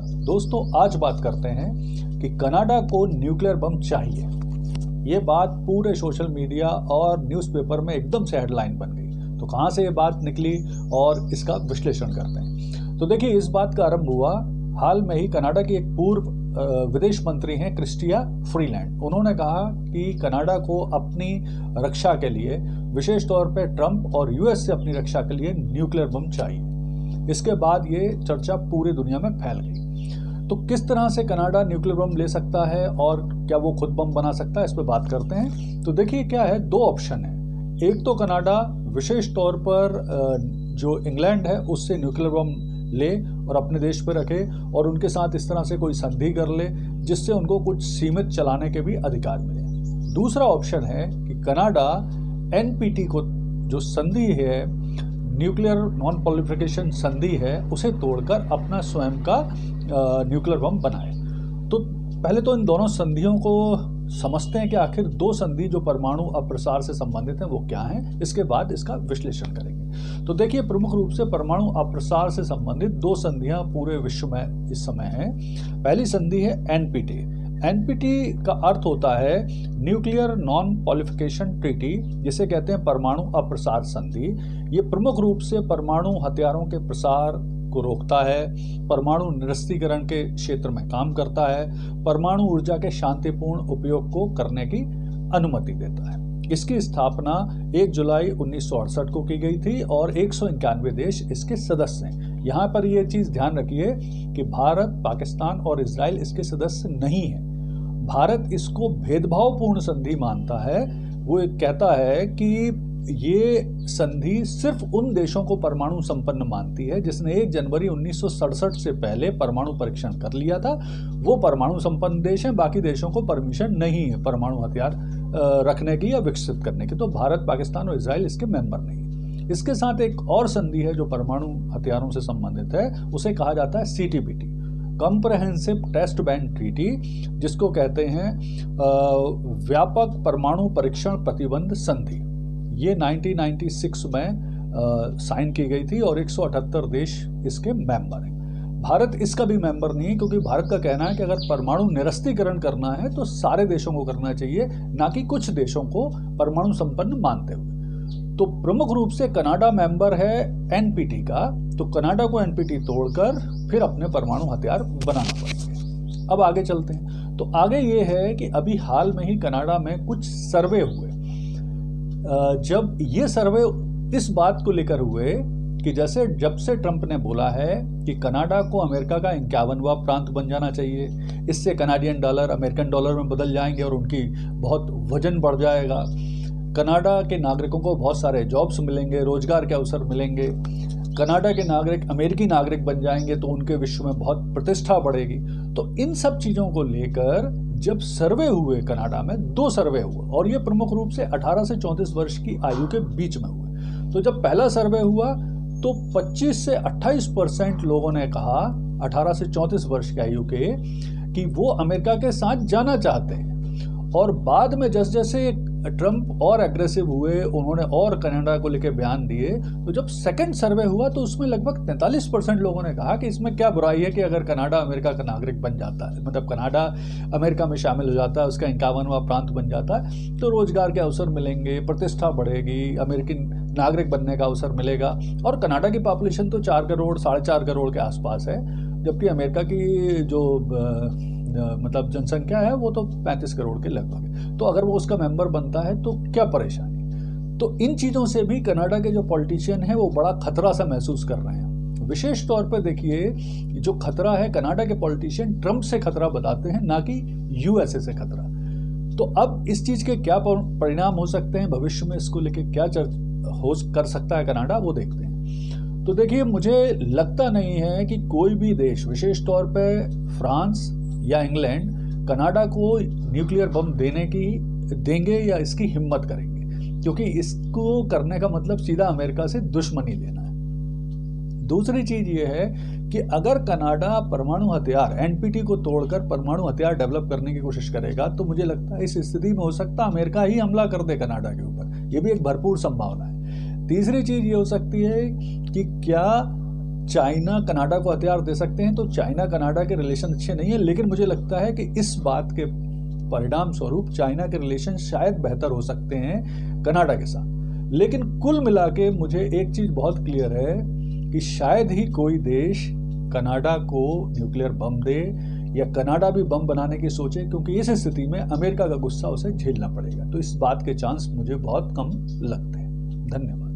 दोस्तों, आज बात करते हैं कि कनाडा को न्यूक्लियर बम चाहिए। ये बात पूरे सोशल मीडिया और न्यूज़पेपर में एकदम से हेडलाइन बन गई। तो कहाँ से ये बात निकली और इसका विश्लेषण करते हैं। तो देखिए, इस बात का आरंभ हुआ हाल में ही। कनाडा की एक पूर्व विदेश मंत्री हैं क्रिस्टिया फ्रीलैंड। उन्होंने कहा कि कनाडा को अपनी रक्षा के लिए, विशेष तौर पे ट्रंप और यूएस से अपनी रक्षा के लिए न्यूक्लियर बम चाहिए। इसके बाद ये चर्चा पूरी दुनिया में फैल गई। तो किस तरह से कनाडा न्यूक्लियर बम ले सकता है और क्या वो खुद बम बना सकता है, इस पे बात करते हैं। तो देखिए, क्या है, दो ऑप्शन है। एक तो कनाडा विशेष तौर पर जो इंग्लैंड है उससे न्यूक्लियर बम ले और अपने देश पे रखे और उनके साथ इस तरह से कोई संधि कर ले जिससे उनको कुछ सीमित चलाने के भी अधिकार मिले। दूसरा ऑप्शन है कि कनाडा एनपीटी को, जो संधि है, न्यूक्लियर नॉन प्रोलिफरेशन संधि है, उसे तोड़कर अपना स्वयं का न्यूक्लियर बम बनाए। तो पहले तो इन दोनों संधियों को समझते हैं कि आखिर दो संधि जो परमाणु अप्रसार से संबंधित हैं वो क्या हैं। इसके बाद इसका विश्लेषण करेंगे। तो देखिए, प्रमुख रूप से परमाणु अप्रसार से संबंधित दो संधियां पूरे विश्व में इस समय हैं। पहली संधि है एनपीटी। एनपीटी का अर्थ होता है न्यूक्लियर नॉन प्रोलिफरेशन ट्रीटी, जिसे कहते हैं परमाणु अप्रसार संधि। ये प्रमुख रूप से परमाणु हथियारों के प्रसार को रोकता है, परमाणु निरस्त्रीकरण के क्षेत्र में काम करता है, परमाणु ऊर्जा के शांतिपूर्ण उपयोग को करने की अनुमति देता है। इसकी स्थापना 1 जुलाई 1968 को की गई थी और 191 देश इसके सदस्य हैं। यहाँ पर यह चीज़ ध्यान रखिए कि भारत, पाकिस्तान और इजराइल इसके सदस्य नहीं हैं। भारत इसको भेदभावपूर्ण संधि मानता है। वो कहता है कि ये संधि सिर्फ उन देशों को परमाणु संपन्न मानती है जिसने 1 जनवरी 1967 से पहले परमाणु परीक्षण कर लिया था। वो परमाणु संपन्न देश हैं, बाकी देशों को परमिशन नहीं है परमाणु हथियार रखने की या विकसित करने की। तो भारत, पाकिस्तान और इजराइल इसके मेंबर नहीं है। इसके साथ एक और संधि है जो परमाणु हथियारों से संबंधित है, उसे कहा जाता है CTBT, comprehensive test ban treaty, जिसको कहते हैं व्यापक परमाणु परीक्षण प्रतिबंध संधि। ये 1996 में साइन की गई थी और 178 देश इसके मेंबर हैं। भारत इसका भी मेंबर नहीं है, क्योंकि भारत का कहना है कि अगर परमाणु निरस्त्रीकरण करना है तो सारे देशों को करना चाहिए, ना कि कुछ देशों को परमाणु संपन्न मानते हुए। तो प्रमुख रूप से कनाडा मेंबर है एनपीटी का। तो कनाडा को एनपीटी तोड़कर फिर अपने परमाणु हथियार बनाना पड़ेंगे। अब आगे चलते हैं। तो आगे ये है कि अभी हाल में ही कनाडा में कुछ सर्वे हुए। जब ये सर्वे इस बात को लेकर हुए कि जब से ट्रंप ने बोला है कि कनाडा को अमेरिका का 51वां प्रांत बन जाना चाहिए, इससे कनाडियन डॉलर अमेरिकन डॉलर में बदल जाएंगे और उनकी बहुत वजन बढ़ जाएगा, कनाडा के नागरिकों को बहुत सारे जॉब्स मिलेंगे, रोजगार के अवसर मिलेंगे, कनाडा के नागरिक अमेरिकी नागरिक बन जाएंगे तो उनके विश्व में बहुत प्रतिष्ठा बढ़ेगी। तो इन सब चीज़ों को लेकर जब सर्वे हुए कनाडा में, 2 सर्वे हुए और ये प्रमुख रूप से 18 से 34 वर्ष की आयु के बीच में हुए। तो जब पहला सर्वे हुआ तो 25 से 28% लोगों ने कहा, 18 से 34 वर्ष की आयु के, कि वो अमेरिका के साथ जाना चाहते हैं। और बाद में जैसे जैसे ट्रंप और एग्रेसिव हुए, उन्होंने और कनाडा को लेकर बयान दिए, तो जब सेकंड सर्वे हुआ तो उसमें लगभग 43% लोगों ने कहा कि इसमें क्या बुराई है कि अगर कनाडा अमेरिका का नागरिक बन जाता है, मतलब कनाडा अमेरिका में शामिल हो जाता है, उसका 51वां प्रांत बन जाता है, तो रोजगार के अवसर मिलेंगे, प्रतिष्ठा बढ़ेगी, अमेरिकी नागरिक बनने का अवसर मिलेगा। और कनाडा की पॉपुलेशन तो 4 करोड़ 4.5 करोड़ के आसपास है, जबकि अमेरिका की जो मतलब जनसंख्या है वो तो 35 करोड़ के लगभग है। तो अगर वो उसका मेंबर बनता है तो क्या परेशानी। तो इन चीज़ों से भी कनाडा के जो पॉलिटिशियन हैं वो बड़ा खतरा सा महसूस कर रहे हैं। विशेष तौर पर देखिए, जो खतरा है कनाडा के पॉलिटिशियन ट्रंप से खतरा बताते हैं, ना कि यूएसए से खतरा। तो अब इस चीज़ के क्या परिणाम हो सकते हैं, भविष्य में इसको लेके क्या कर सकता है कनाडा, वो देखते हैं। तो देखिए, मुझे लगता नहीं है कि कोई भी देश, विशेष तौर पर फ्रांस या इंग्लैंड, कनाडा को न्यूक्लियर बम देंगे या इसकी हिम्मत करेंगे, क्योंकि इसको करने का मतलब सीधा अमेरिका से दुश्मनी लेना है। दूसरी चीज ये है कि अगर कनाडा परमाणु हथियार एनपीटी को तोड़कर परमाणु हथियार डेवलप करने की कोशिश करेगा तो मुझे लगता है इस स्थिति में हो सकता है अमेरिका ही हमला कर दे कनाडा के ऊपर। ये भी एक भरपूर संभावना है। तीसरी चीज ये हो सकती है कि क्या चाइना कनाडा को हथियार दे सकते हैं, तो चाइना कनाडा के रिलेशन अच्छे नहीं है, लेकिन मुझे लगता है कि इस बात के परिणाम स्वरूप चाइना के रिलेशन शायद बेहतर हो सकते हैं कनाडा के साथ। लेकिन कुल मिला के मुझे एक चीज बहुत क्लियर है कि शायद ही कोई देश कनाडा को न्यूक्लियर बम दे या कनाडा भी बम बनाने की सोचे, क्योंकि इस स्थिति में अमेरिका का गुस्सा उसे झेलना पड़ेगा। तो इस बात के चांस मुझे बहुत कम लगते हैं। धन्यवाद।